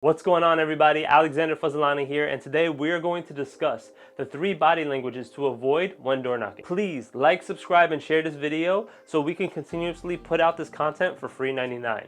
What's going on, everybody? Alexander Fazalani here, and today we are going to discuss the 3 body languages to avoid when door knocking. Please like, subscribe, and share this video so we can continuously put out this content for free 99.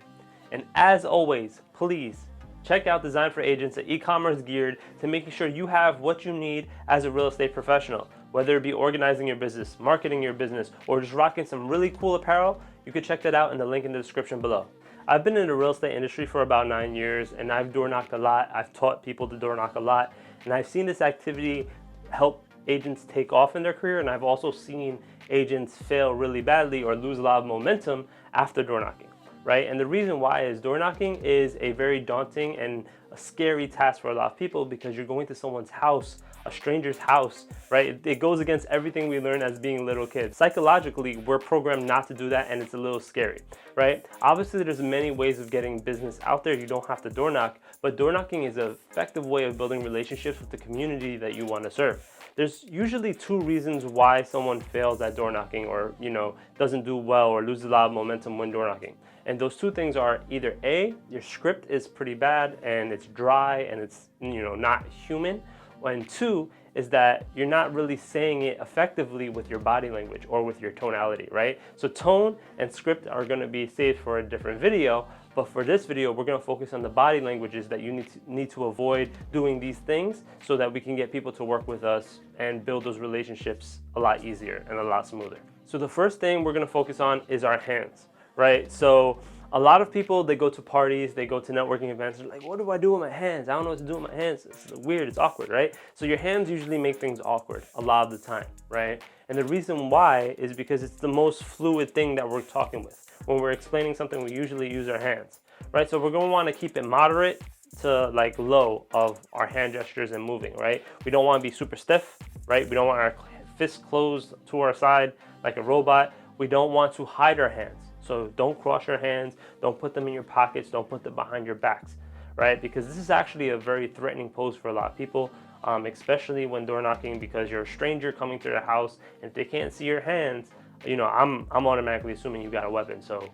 And as always, please check out Design for Agents, an e-commerce geared to making sure you have what you need as a real estate professional. Whether it be organizing your business, marketing your business, or just rocking some really cool apparel, you can check that out in the link in the description below. I've been in the real estate industry for about 9 years, and I've door knocked a lot. I've taught people to door knock a lot, and I've seen this activity help agents take off in their career, and I've also seen agents fail really badly or lose a lot of momentum after door knocking, right? And the reason why is door knocking is a very daunting and a scary task for a lot of people because you're going to someone's house, a stranger's house, right? It goes against everything we learn as being little kids. Psychologically, we're programmed not to do that, and it's a little scary, right? Obviously, there's many ways of getting business out there. You don't have to door knock, but door knocking is an effective way of building relationships with the community that you want to serve. There's usually 2 reasons why someone fails at door knocking or, doesn't do well or loses a lot of momentum when door knocking. And those 2 things are either A, your script is pretty bad and it's dry and it's, not human. And 2 is that you're not really saying it effectively with your body language or with your tonality, right? So tone and script are going to be saved for a different video, but for this video, we're going to focus on the body languages that you need to avoid doing these things so that we can get people to work with us and build those relationships a lot easier and a lot smoother. So the first thing we're going to focus on is our hands, right? So a lot of people, they go to parties, they go to networking events, they're like, what do I do with my hands? I don't know what to do with my hands. It's weird, it's awkward, right? So your hands usually make things awkward a lot of the time, right? And the reason why is because it's the most fluid thing that we're talking with. When we're explaining something, we usually use our hands, right? So we're going to want to keep it moderate to like low of our hand gestures and moving, right? We don't want to be super stiff, right? We don't want our fists closed to our side like a robot. We don't want to hide our hands. So don't cross your hands, don't put them in your pockets, don't put them behind your backs, right? Because this is actually a very threatening pose for a lot of people, especially when door knocking, because you're a stranger coming to their house, and if they can't see your hands, I'm automatically assuming you got a weapon. So,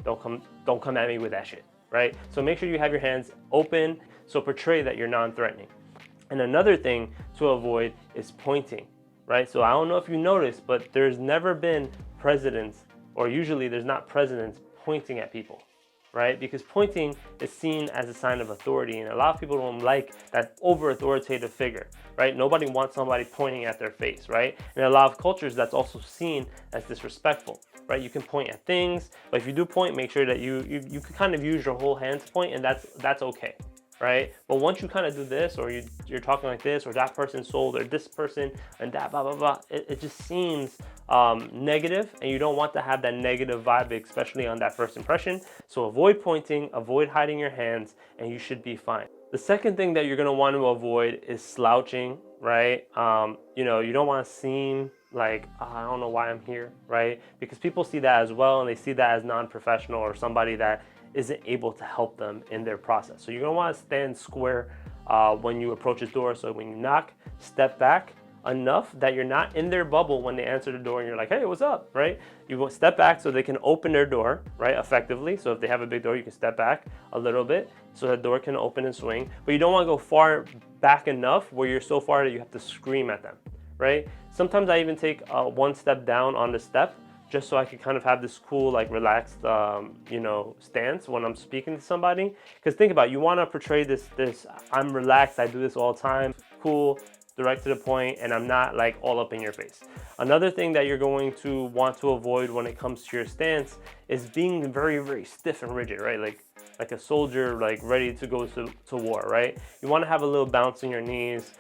don't come at me with that shit, right? So make sure you have your hands open, so portray that you're non-threatening. And another thing to avoid is pointing, right? So I don't know if you noticed, but there's never been presidents, or usually there's not presidents pointing at people, right? Because pointing is seen as a sign of authority, and a lot of people don't like that over-authoritative figure, right? Nobody wants somebody pointing at their face, right? And in a lot of cultures, that's also seen as disrespectful, right? You can point at things, but if you do point, make sure that you can kind of use your whole hand to point, and that's okay, right? But once you kind of do this, or you're talking like this, or that person sold, or this person, and that blah, blah, blah, it just seems negative, and you don't want to have that negative vibe, especially on that first impression. So avoid pointing, avoid hiding your hands, and you should be fine. The second thing that you're going to want to avoid is slouching, right? You don't want to seem like, I don't know why I'm here, right? Because people see that as well, and they see that as non-professional or somebody that isn't able to help them in their process. So you're gonna want to stand square when you approach this door. So when you knock, step back enough that you're not in their bubble when they answer the door and you're like, hey, what's up, right? You go step back so they can open their door, right, effectively. So if they have a big door, you can step back a little bit so that door can open and swing. But you don't want to go far back enough where you're so far that you have to scream at them, right? Sometimes I even take one step down on the step, just so I can kind of have this cool, like relaxed, stance when I'm speaking to somebody. Because think about it, you want to portray this, I'm relaxed, I do this all the time, cool, direct to the point, and I'm not like all up in your face. Another thing that you're going to want to avoid when it comes to your stance is being very, very stiff and rigid, right? Like a soldier, like ready to go to war, right? You want to have a little bounce in your knees,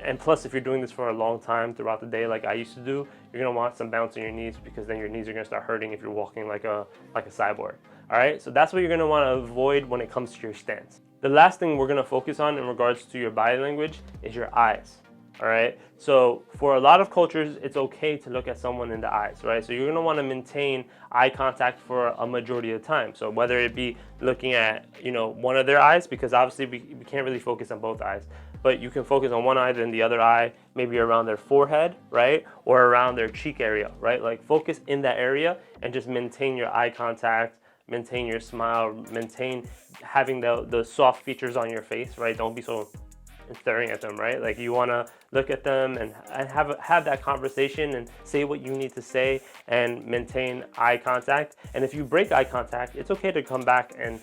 and plus, if you're doing this for a long time throughout the day, like I used to do, you're gonna want some bounce in your knees, because then your knees are gonna start hurting if you're walking like a cyborg. All right, so that's what you're gonna want to avoid when it comes to your stance. The last thing we're gonna focus on in regards to your body language is your eyes. All right, so for a lot of cultures, it's okay to look at someone in the eyes, right? So you're gonna want to maintain eye contact for a majority of the time. So whether it be looking at one of their eyes, because obviously we can't really focus on both eyes, but you can focus on one eye, then the other eye, maybe around their forehead, right? Or around their cheek area, right? Like focus in that area and just maintain your eye contact, maintain your smile, maintain having the soft features on your face, right? Don't be so staring at them, right? Like you want to look at them and have that conversation and say what you need to say and maintain eye contact. And if you break eye contact, it's okay to come back and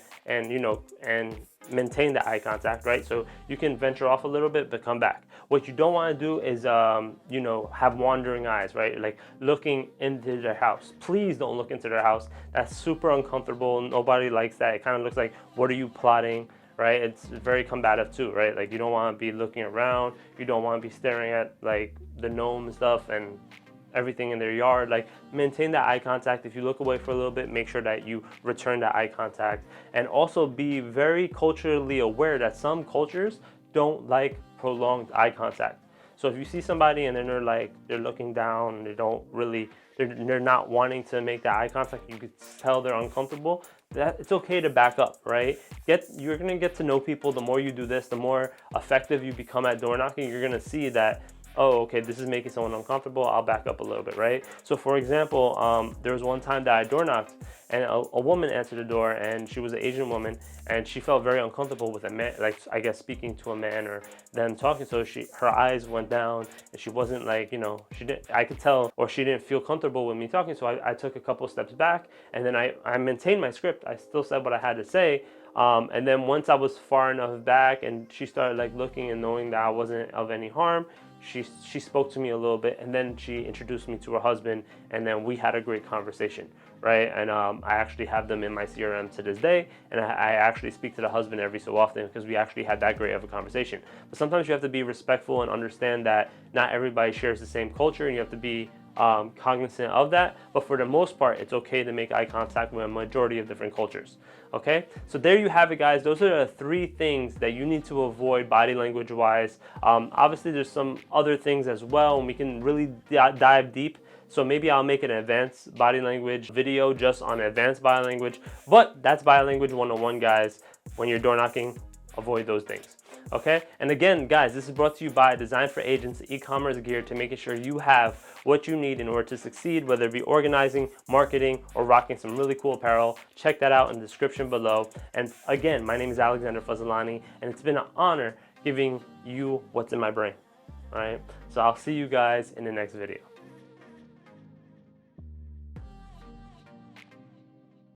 maintain the eye contact, right? So you can venture off a little bit but come back. What you don't want to do is have wandering eyes, right? Like looking into their house. Please don't look into their house. That's super uncomfortable. Nobody likes that. It kind of looks like, what are you plotting? Right? It's very combative too, right? Like you don't want to be looking around, you don't want to be staring at like the gnome stuff and everything in their yard. Like maintain that eye contact. If you look away for a little bit, make sure that you return that eye contact, and also be very culturally aware that some cultures don't like prolonged eye contact. So if you see somebody and then they're looking down and they don't really, they're not wanting to make that eye contact, you could tell they're uncomfortable, that it's okay to back up, right? You're gonna get to know people. The more you do this, the more effective you become at door knocking. You're gonna see that, oh, okay, this is making someone uncomfortable, I'll back up a little bit, right? So for example, there was one time that I door knocked and a woman answered the door, and she was an Asian woman, and she felt very uncomfortable with a man, like I guess speaking to a man or them talking. So her eyes went down and she wasn't like, I could tell, or she didn't feel comfortable with me talking. So I took a couple steps back, and then I maintained my script. I still said what I had to say. And then once I was far enough back and she started like looking and knowing that I wasn't of any harm, she spoke to me a little bit, and then she introduced me to her husband, and then we had a great conversation, right? And I actually have them in my CRM to this day, and I actually speak to the husband every so often because we actually had that great of a conversation. But sometimes you have to be respectful and understand that not everybody shares the same culture, and you have to be cognizant of that. But for the most part, it's okay to make eye contact with a majority of different cultures. Okay, so there you have it, guys. Those are the 3 things that you need to avoid body language wise. Obviously there's some other things as well, and we can really dive deep. So maybe I'll make an advanced body language video just on advanced body language, but that's body language 101, guys. When you're door knocking, avoid those things. Okay, and again, guys, this is brought to you by Design for Agents, e-commerce gear to making sure you have what you need in order to succeed, whether it be organizing, marketing, or rocking some really cool apparel. Check that out in the description below. And again, my name is Alexander Fazalani, and it's been an honor giving you what's in my brain. All right, so I'll see you guys in the next video.